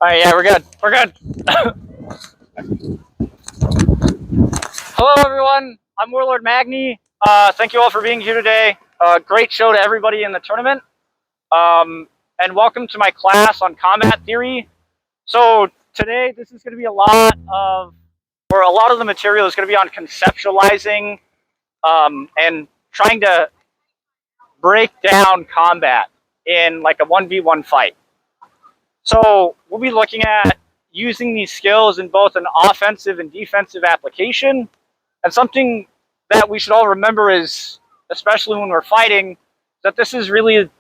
All right, yeah, we're good. We're good. Hello, everyone. I'm Warlord Magni. Thank you all for being here today. Great show to everybody in the tournament. And welcome to my class on combat theory. So today, this is going to be a lot of the material is going to be on conceptualizing and trying to break down combat in like a 1v1 fight. So we'll be looking at using these skills in both an offensive and defensive application. And something that we should all remember is, especially when we're fighting, that this is really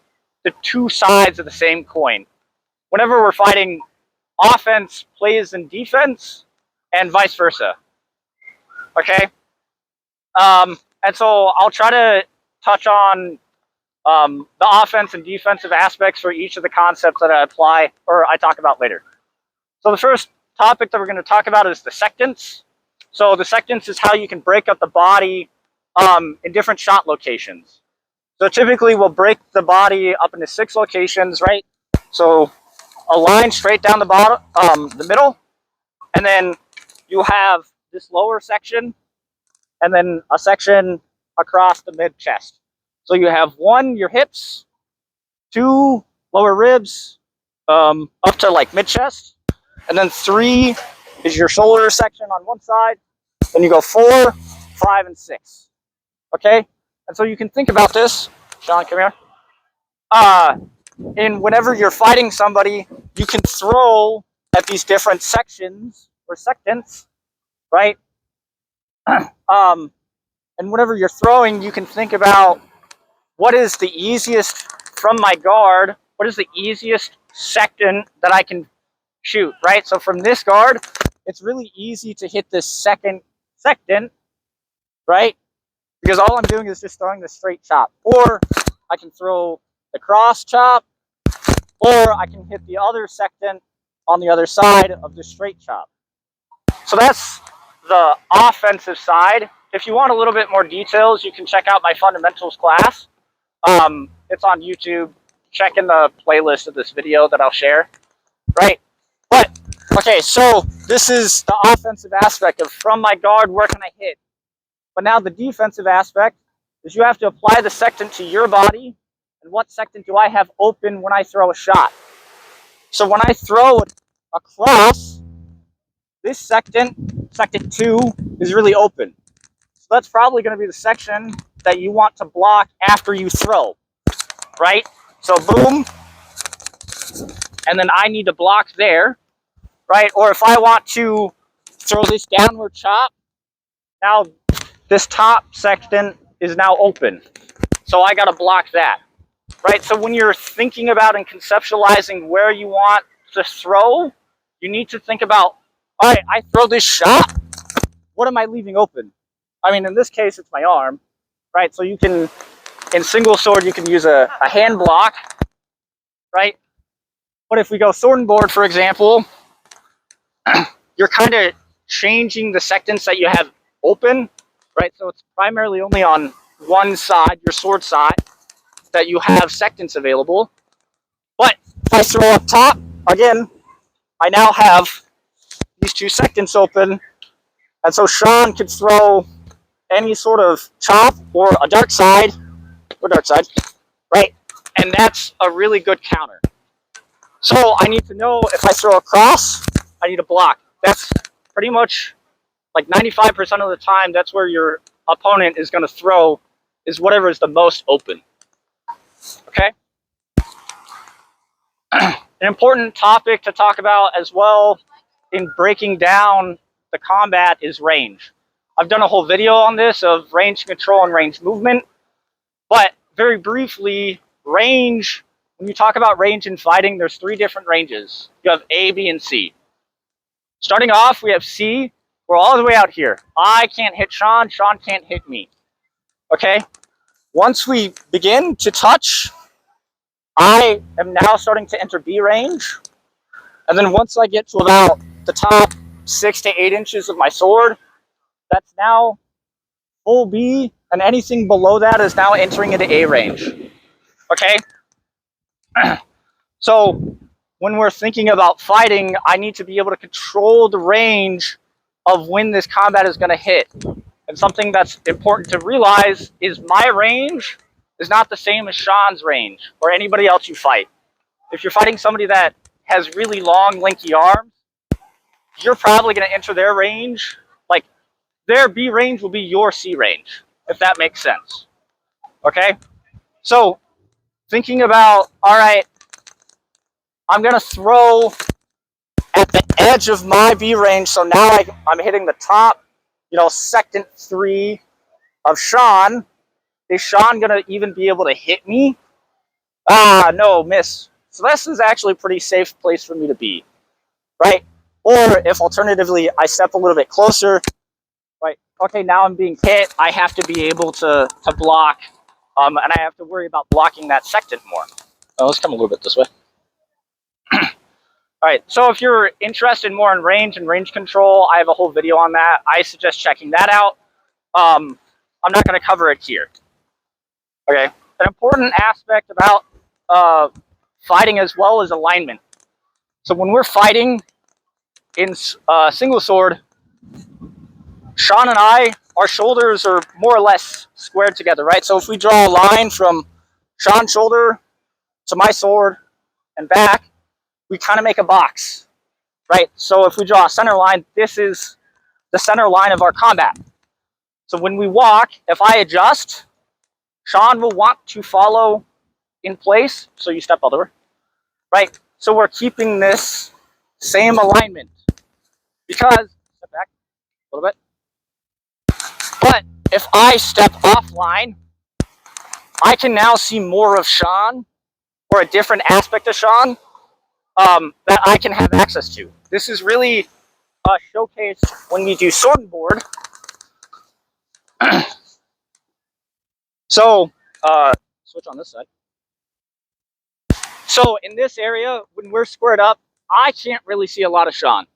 the two sides of the same coin. Whenever we're fighting, offense plays in defense and vice versa. Okay? And so I'll try to touch on the offense and defensive aspects for each of the concepts that I apply or I talk about later. So the first topic that we're going to talk about is the sextants. So the sextants is how you can break up the body in different shot locations. So typically we'll break the body up into 6 locations, right? So a line straight down the bottom, the middle, and then you have this lower section, and then a section across the mid chest. So you have 1, your hips, 2, lower ribs, up to like mid chest, and then 3 is your shoulder section on one side. Then you go 4, 5, and 6. Okay? And so you can think about this. Sean, come here. And whenever you're fighting somebody, you can throw at these different sections or sextants, right? And whenever you're throwing, you can think about what is the easiest from my guard, what is the easiest sextant that I can shoot, right? So from this guard, it's really easy to hit this second sextant, right? Because all I'm doing is just throwing the straight chop. Or I can throw the cross chop, or I can hit the other sextant on the other side of the straight chop. So that's the offensive side. If you want a little bit more details, you can check out my fundamentals class. It's on YouTube. Check in the playlist of this video that I'll share, right? But, okay, so this is the offensive aspect of from my guard, where can I hit? But now the defensive aspect is you have to apply the sextant to your body, and what sextant do I have open when I throw a shot? So when I throw a cross, this sextant 2, is really open. So that's probably going to be the section that you want to block after you throw, right? So boom, and then I need to block there, right? Or if I want to throw this downward chop, now this top sextant is now open. So I got to block that, right? So when you're thinking about and conceptualizing where you want to throw, you need to think about, all right, I throw this shot, what am I leaving open? I mean, in this case, it's my arm, right? So you can, in single sword, you can use a hand block, right? But if we go sword and board, for example, you're kind of changing the sextants that you have open, right? So it's primarily only on one side, your sword side, that you have sextants available. But if I throw up top, again, I now have these 2 sextants open, and so Sean could throw any sort of chop or a dark side, right? And that's a really good counter. So I need to know if I throw a cross, I need to block. That's pretty much like 95% of the time, that's where your opponent is going to throw, is whatever is the most open. Okay? An important topic to talk about as well in breaking down the combat is range. I've done a whole video on this of range control and range movement, but very briefly, range, when you talk about range in fighting, there's 3 different ranges. You have A, B, and C. Starting off, we have C. We're all the way out here. I can't hit Sean, Sean can't hit me. Okay? Once we begin to touch, I am now starting to enter B range. And then once I get to about the top 6 to 8 inches of my sword, that's now full B, and anything below that is now entering into A range. Okay? So when we're thinking about fighting, I need to be able to control the range of when this combat is going to hit. And something that's important to realize is my range is not the same as Sean's range or anybody else you fight. If you're fighting somebody that has really long, lanky arms, you're probably going to enter their range. Like, their B range will be your C range, if that makes sense. Okay? So, thinking about, all right, I'm going to throw at the edge of my B range, so now I'm hitting the top, sectant 3 of Sean. Is Sean going to even be able to hit me? Ah, no, miss. So this is actually a pretty safe place for me to be, right? Or if alternatively I step a little bit closer, right? Okay, now I'm being hit. I have to be able to block, and I have to worry about blocking that sectant more. Oh, let's come a little bit this way. All right, so if you're interested more in range and range control, I have a whole video on that. I suggest checking that out. I'm not going to cover it here. Okay, an important aspect about fighting as well is alignment. So when we're fighting in single sword, Sean and I, our shoulders are more or less squared together, right? So if we draw a line from Sean's shoulder to my sword and back, we kind of make a box, right? So if we draw a center line, this is the center line of our combat. So when we walk, if I adjust, Sean will want to follow in place. So you step other, right? So we're keeping this same alignment because, step back a little bit. But if I step offline, I can now see more of Sean or a different aspect of Sean that I can have access to. This is really showcased when we do sword and board. So, switch on this side. So in this area, when we're squared up, I can't really see a lot of Sean.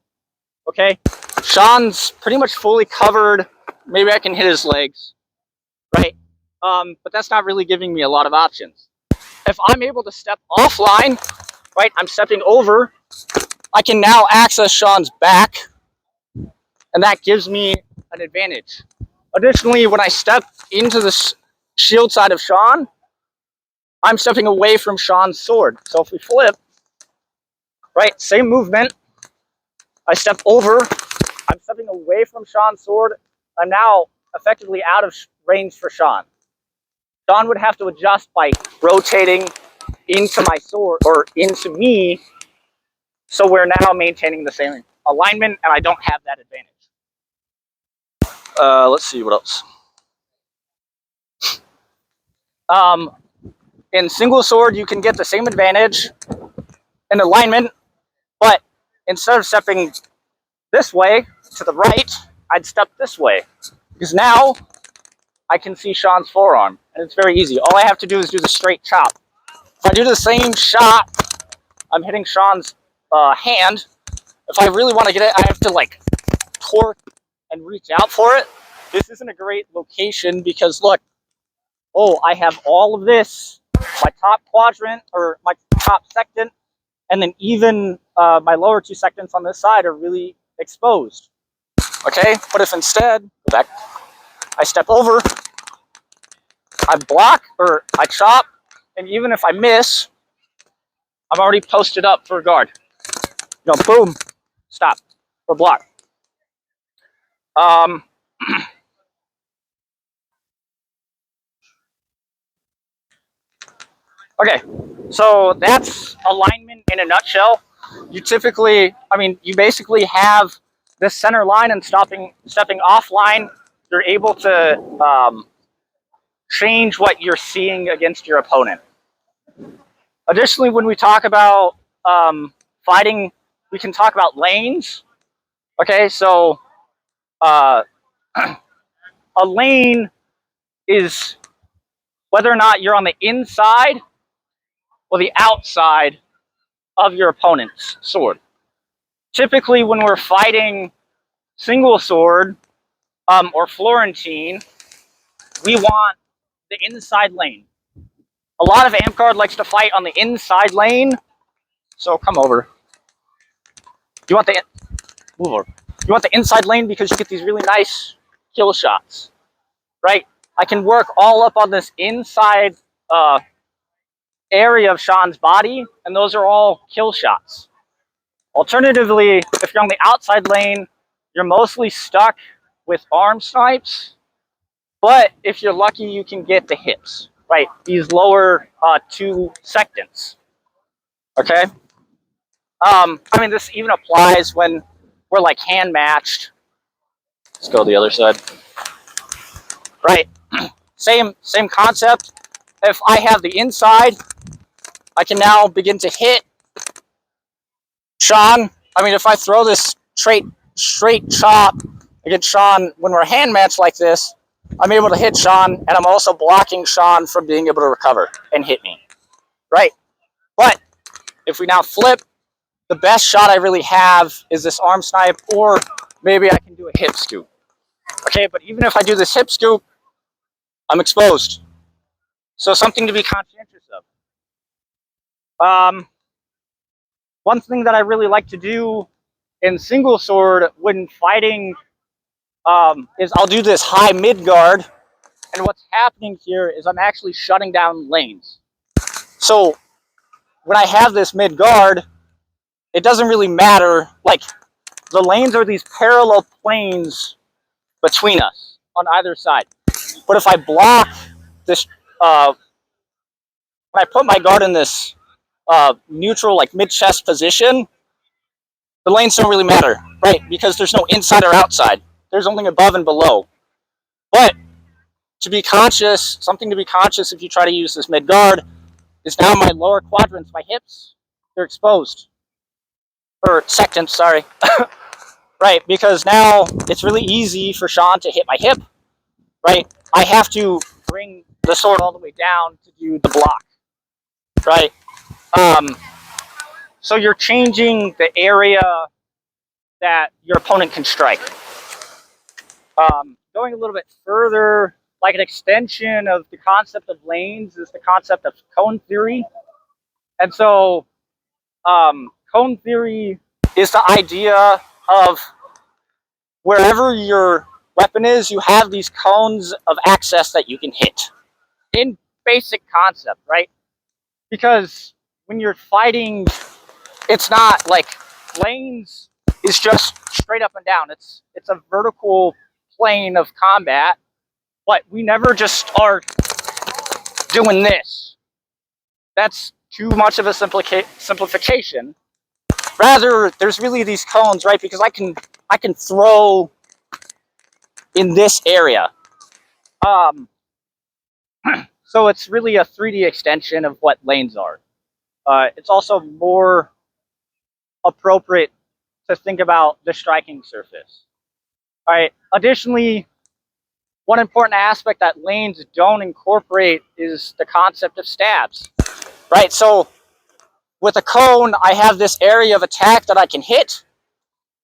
Okay? Sean's pretty much fully covered. Maybe I can hit his legs, right? But that's not really giving me a lot of options. If I'm able to step offline, right, I'm stepping over, I can now access Sean's back, and that gives me an advantage. Additionally, when I step into the shield side of Sean, I'm stepping away from Sean's sword. So if we flip, right, same movement, I step over, I'm stepping away from Sean's sword, I'm now effectively out of range for Sean. Sean would have to adjust by rotating into my sword, or into me, so we're now maintaining the same alignment, and I don't have that advantage. Let's see, what else? In single sword, you can get the same advantage in alignment, but instead of stepping this way to the right, I'd step this way, because now I can see Sean's forearm, and it's very easy. All I have to do is do the straight chop. If I do the same shot, I'm hitting Sean's hand. If I really want to get it, I have to like torque and reach out for it. This isn't a great location because look, oh, I have all of this, my top quadrant or my top sectant, and then even my lower 2 sectants on this side are really exposed. Okay, but if instead, go back, I step over, I block or I chop, and even if I miss, I'm already posted up for a guard. Boom, stop, or block. Okay, so that's alignment in a nutshell. You typically, you basically have this center line, and stepping offline, you're able to change what you're seeing against your opponent. Additionally, when we talk about fighting, we can talk about lanes. Okay, so a lane is whether or not you're on the inside or the outside of your opponent's sword. Typically, when we're fighting single sword or Florentine, we want the inside lane. A lot of Amp Guard likes to fight on the inside lane So come over. You want the move over. You want the inside lane because you get these really nice kill shots, right? I can work all up on this inside area of Sean's body, and those are all kill shots. Alternatively, if you're on the outside lane, you're mostly stuck with arm snipes, but if you're lucky, you can get the hips, right? These lower two sextants, okay? I mean, this even applies when we're like hand matched. Let's go to the other side. Right, same concept. If I have the inside, I can now begin to hit Sean. I mean, if I throw this straight chop against Sean when we're hand matched like this, I'm able to hit Sean, and I'm also blocking Sean from being able to recover and hit me, right? But if we now flip, the best shot I really have is this arm snipe, or maybe I can do a hip scoop. Okay, but even if I do this hip scoop, I'm exposed. So something to be conscientious of. One thing that I really like to do in single sword when fighting is I'll do this high mid guard, and what's happening here is I'm actually shutting down lanes. So when I have this mid guard, it doesn't really matter. Like, the lanes are these parallel planes between us on either side. But if I block this, when I put my guard in this neutral, like mid-chest position, the lanes don't really matter, right? Because there's no inside or outside. There's only above and below. But to be conscious, something to be conscious if you try to use this mid guard, is now my lower quadrants, my hips, they're exposed. Or sextants, sorry. Right, because now it's really easy for Sean to hit my hip, right? I have to bring the sword all the way down to do the block, right? So you're changing the area that your opponent can strike. Going a little bit further, like an extension of the concept of lanes is the concept of cone theory. And so cone theory is the idea of wherever your weapon is, you have these cones of access that you can hit. In basic concept, right? Because when you're fighting, it's not like lanes is just straight up and down. It's a vertical plane of combat, but we never just start doing this. That's too much of a simplification. Rather, there's really these cones, right? Because I can throw in this area. So it's really a 3D extension of what lanes are. It's also more appropriate to think about the striking surface. All right. Additionally, one important aspect that lanes don't incorporate is the concept of stabs. Right. So with a cone, I have this area of attack that I can hit.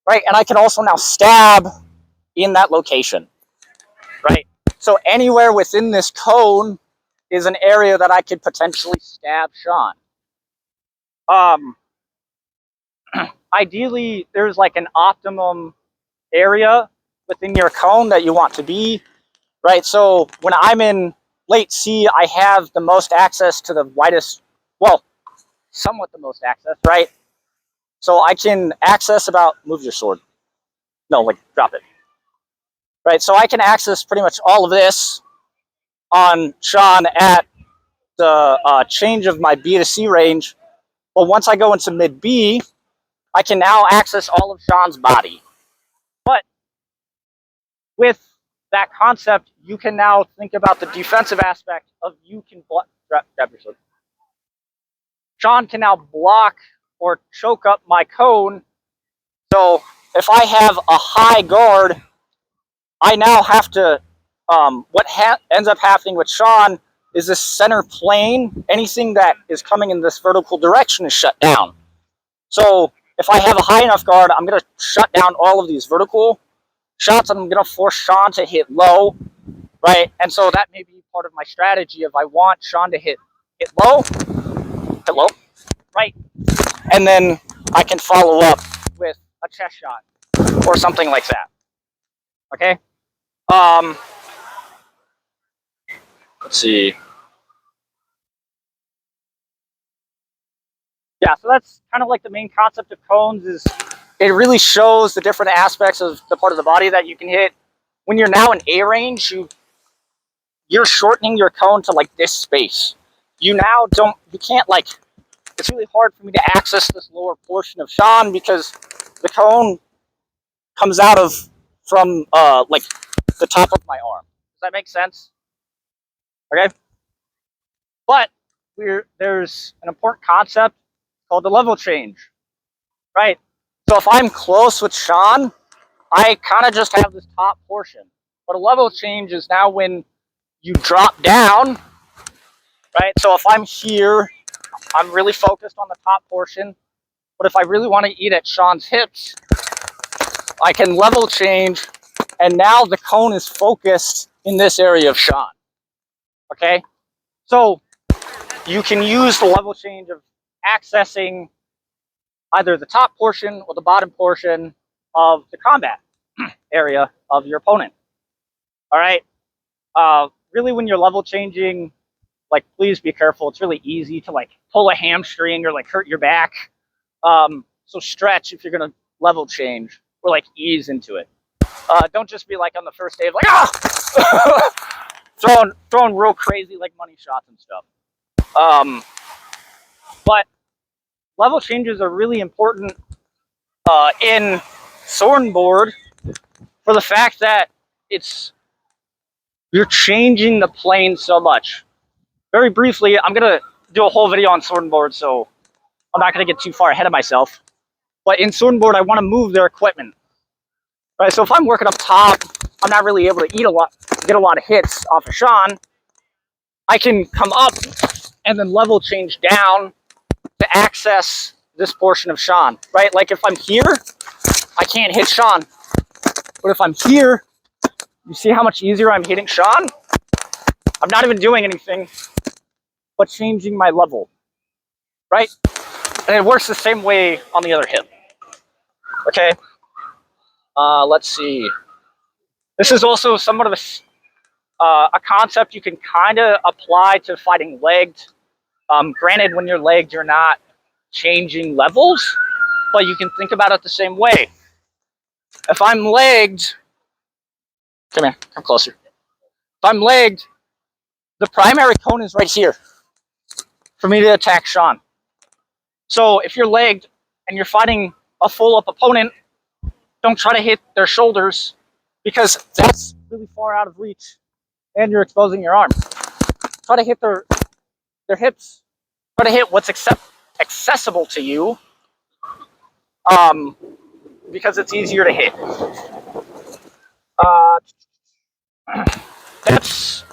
Right. And I can also now stab in that location. Right. So anywhere within this cone is an area that I could potentially stab Sean. Ideally, there's like an optimum area within your cone that you want to be, right? So when I'm in late C, I have the most access to the widest, well, somewhat the most access, right? So I can access about, move your sword. No, like drop it. Right, so I can access pretty much all of this on Sean at the change of my B to C range. But once I go into mid B, I can now access all of Sean's body. But with that concept, you can now think about the defensive aspect of you can grab your sword. Sean can now block or choke up my cone. So if I have a high guard, I now have to, what ends up happening with Sean is this center plane, anything that is coming in this vertical direction is shut down. So if I have a high enough guard, I'm going to shut down all of these vertical shots, and I'm going to force Sean to hit low, right? And so that may be part of my strategy if I want Sean to hit low, right? and then I can follow up with a chest shot or something like that. Okay. Let's see. Yeah, so that's kind of like the main concept of cones. Is it really shows the different aspects of the part of the body that you can hit. When you're now in A range, you're shortening your cone to like this space. You can't like, it's really hard for me to access this lower portion of Sean because the cone comes out from like the top of my arm. Does that make sense? Okay. But there's an important concept called the level change, right? So if I'm close with Sean, I kind of just have this top portion. But a level change is now when you drop down, right? So if I'm here, I'm really focused on the top portion. But if I really want to eat at Sean's hips, I can level change, and now the cone is focused in this area of Sean. Okay? So you can use the level change of accessing either the top portion or the bottom portion of the combat area of your opponent. All right? Really, when you're level changing, like, please be careful. It's really easy to like pull a hamstring or like hurt your back. So stretch if you're gonna level change or like ease into it. Don't just be like on the first day of like throwing real crazy like money shots and stuff. But level changes are really important in sword and board for the fact that you're changing the plane so much. Very briefly, I'm gonna do a whole video on sword and board, so I'm not gonna get too far ahead of myself. But in sword and board, I want to move their equipment. Right, so if I'm working up top, I'm not really able to get a lot of hits off of Sean. I can come up and then level change down to access this portion of Sean, right? Like if I'm here, I can't hit Sean. But if I'm here, you see how much easier I'm hitting Sean? I'm not even doing anything but changing my level, right? And it works the same way on the other hip. Okay? Let's see. This is also somewhat of a concept you can kind of apply to fighting legged. Granted, when you're legged, you're not changing levels, but you can think about it the same way. If I'm legged, come here, come closer. If I'm legged, the primary cone is right here for me to attack Sean. So if you're legged and you're fighting a full up opponent, don't try to hit their shoulders because that's really far out of reach and you're exposing your arm. Try to hit their hips. Try to hit what's accessible to you because it's easier to hit. That's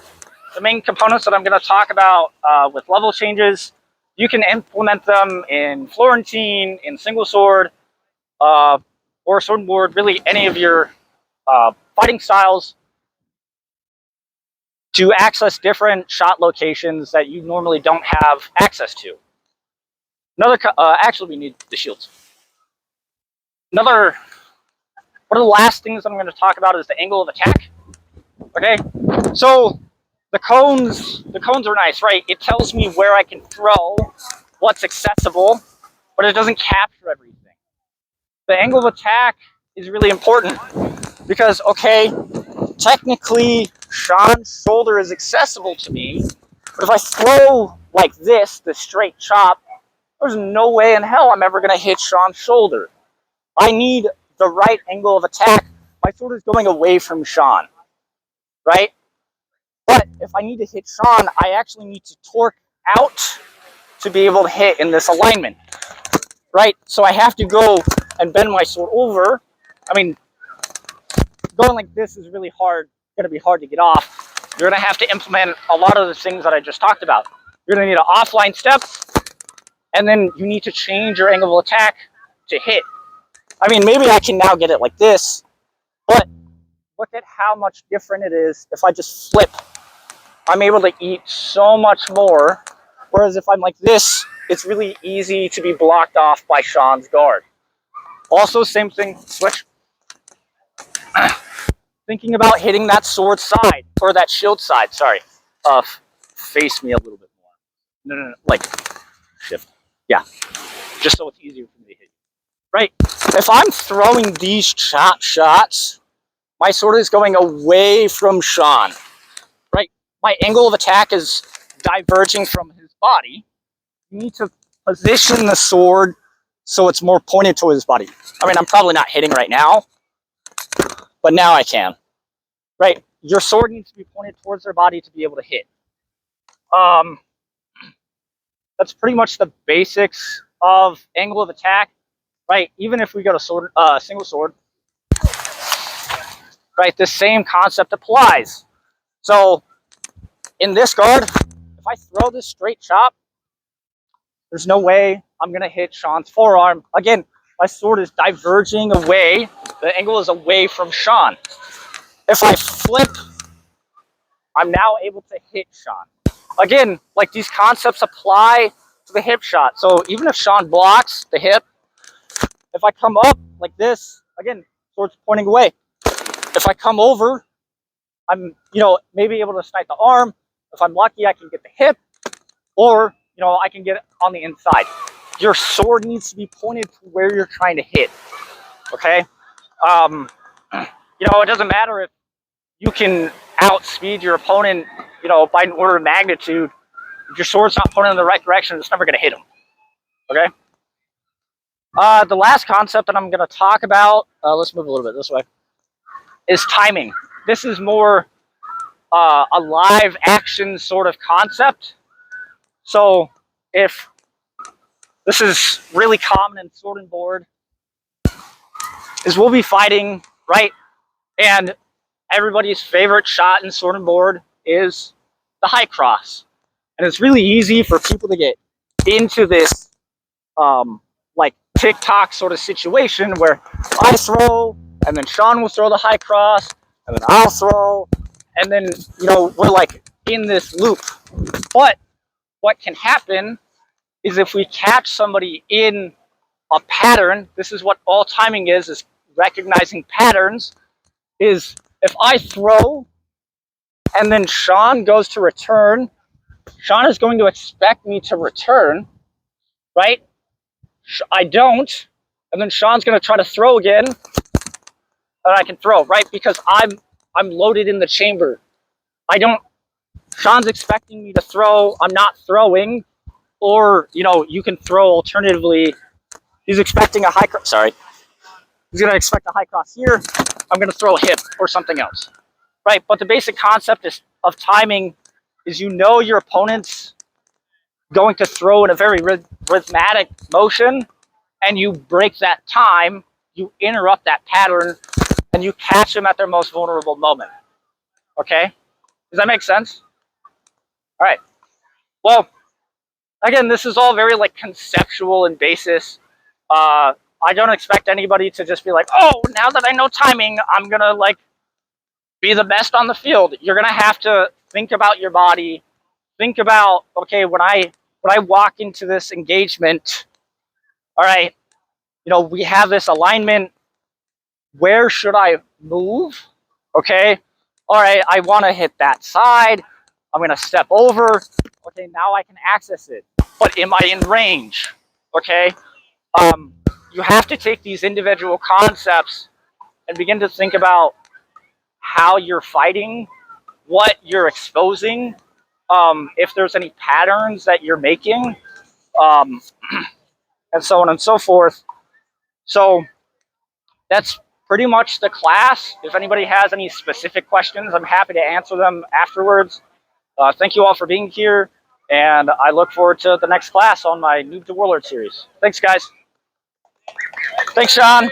the main components that I'm going to talk about with level changes. You can implement them in Florentine, in single sword, or sword and board, really any of your fighting styles to access different shot locations that you normally don't have access to. Actually, we need the shields. One of the last things I'm going to talk about is the angle of attack. Okay, so the cones are nice, right? It tells me where I can throw, what's accessible, but it doesn't capture everything. The angle of attack is really important because, okay, technically Sean's shoulder is accessible to me, but if I throw like this, the straight chop, there's no way in hell I'm ever going to hit Sean's shoulder. I need the right angle of attack. My sword is going away from Sean, right? But if I need to hit Sean, I actually need to torque out to be able to hit in this alignment, right? So I have to go and bend my sword over. I mean, going like this is really hard, going to be hard to get off. You're going to have to implement a lot of the things that I just talked about. You're going to need an offline step, and then you need to change your angle of attack to hit. I mean, maybe I can now get it like this, but look at how much different it is if I just flip. I'm able to eat so much more, whereas if I'm like this, it's really easy to be blocked off by Sean's guard. Also, same thing, switch. Thinking about hitting that sword side, or that shield side, sorry. Face me a little bit more. No, like, shift. Yeah, just so it's easier for me to hit you. Right, if I'm throwing these chop shots, my sword is going away from Sean. Right, my angle of attack is diverging from his body. You need to position the sword so it's more pointed to his body. I mean, I'm probably not hitting right now, but now I can. Right, your sword needs to be pointed towards their body to be able to hit. That's pretty much the basics of angle of attack. Right, even if we go to sword, single sword, right, the same concept applies. So in this guard, if I throw this straight chop, there's no way I'm going to hit Sean's forearm. Again, my sword is diverging away. The angle is away from Sean. If I flip, I'm now able to hit Sean. Again, like, these concepts apply to the hip shot. So even if Sean blocks the hip, if I come up like this, again, sword's pointing away. If I come over, I'm, maybe able to snipe the arm. If I'm lucky, I can get the hip, or, I can get it on the inside. Your sword needs to be pointed to where you're trying to hit, okay? It doesn't matter if you can outspeed your opponent, by an order of magnitude. If your sword's not pointed in the right direction, it's never going to hit him, okay? The last concept that I'm going to talk about, let's move a little bit this way, is timing. This is more a live action sort of concept. So if this is really common in sword and board, is we'll be fighting, right? And everybody's favorite shot in sword and board is the high cross. And it's really easy for people to get into this like TikTok sort of situation where I throw, and then Sean will throw the high cross, and then I'll throw, and then, we're like in this loop. But what can happen is if we catch somebody in a pattern, this is what all timing is recognizing patterns, is if I throw and then Sean goes to return, Sean is going to expect me to return, right? I don't, and then Sean's going to try to throw again, and I can throw, right? Because I'm loaded in the chamber. Sean's expecting me to throw, I'm not throwing, or, you can throw alternatively. He's expecting a high cross, sorry. He's going to expect a high cross here. I'm going to throw a hip or something else, right? But the basic concept of timing is, your opponent's going to throw in a very rhythmic motion, and you break that time, you interrupt that pattern, and you catch them at their most vulnerable moment, okay? Does that make sense? All right. Well, again, this is all very, like, conceptual and basis. I don't expect anybody to just be like, oh, now that I know timing, I'm going to, like, be the best on the field. You're going to have to think about your body. Think about, okay, when I walk into this engagement, all right, we have this alignment. Where should I move? Okay, all right, I want to hit that side. I'm going to step over. Okay, now I can access it. But am I in range? Okay, you have to take these individual concepts and begin to think about how you're fighting, what you're exposing, if there's any patterns that you're making, and so on and so forth. So that's pretty much the class. If anybody has any specific questions, I'm happy to answer them afterwards. Thank you all for being here, and I look forward to the next class on my Newb to Warlord series. Thanks, guys. Thanks, Sean.